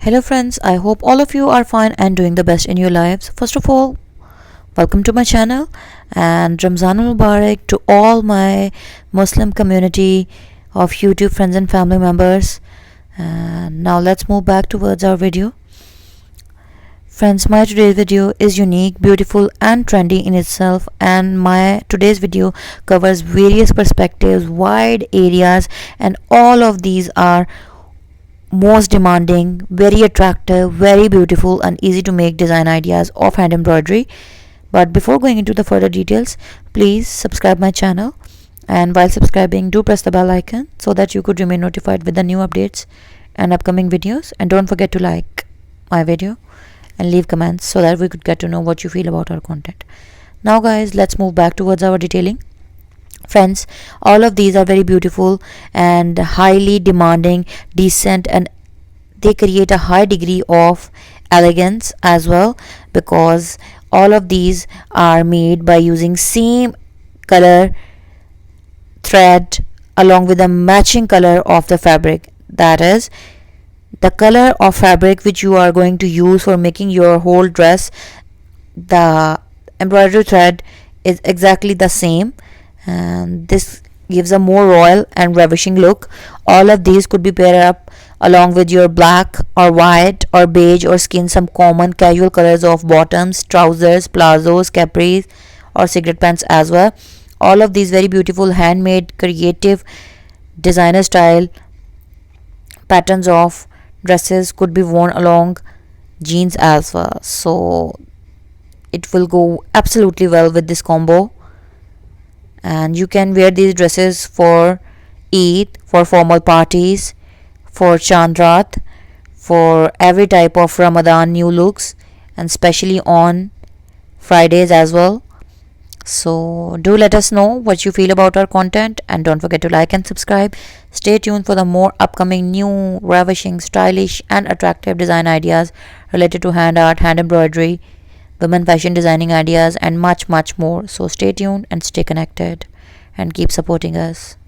Hello friends, I hope all of you are fine and doing the best in your lives. First of all, welcome to my channel and Ramzan Mubarak to all my Muslim community of YouTube friends and family members. And now let's move back towards our video. Friends, my today's video is unique, beautiful and trendy in itself, and my today's video covers various perspectives, wide areas, and all of these are most demanding, very attractive, very beautiful and easy to make design ideas of hand embroidery. But before going into the further details, please subscribe my channel, and while subscribing do press the bell icon so that you could remain notified with the new updates and upcoming videos. And don't forget to like my video and leave comments so that we could get to know what you feel about our content. Now guys, let's move back towards our detailing. Friends, all of these are very beautiful and highly demanding, decent, and they create a high degree of elegance as well, because all of these are made by using same color thread along with the matching color of the fabric. That is, the color of fabric which you are going to use for making your whole dress, the embroidery thread is exactly the same, and this gives a more royal and ravishing look. All of these could be paired up along with your black or white or beige or skin, some common casual colors of bottoms, trousers, plazos, capris or cigarette pants as well. All of these very beautiful handmade, creative, designer style patterns of dresses could be worn along jeans as well, so it will go absolutely well with this combo. And you can wear these dresses for Eid, for formal parties, for Chandrat, for every type of Ramadan new looks, and especially on Fridays as well. So do let us know what you feel about our content, and don't forget to like and subscribe. Stay tuned for the more upcoming new, ravishing, stylish and attractive design ideas related to hand art, hand embroidery, women fashion designing ideas, and much more. So stay tuned and stay connected and keep supporting us.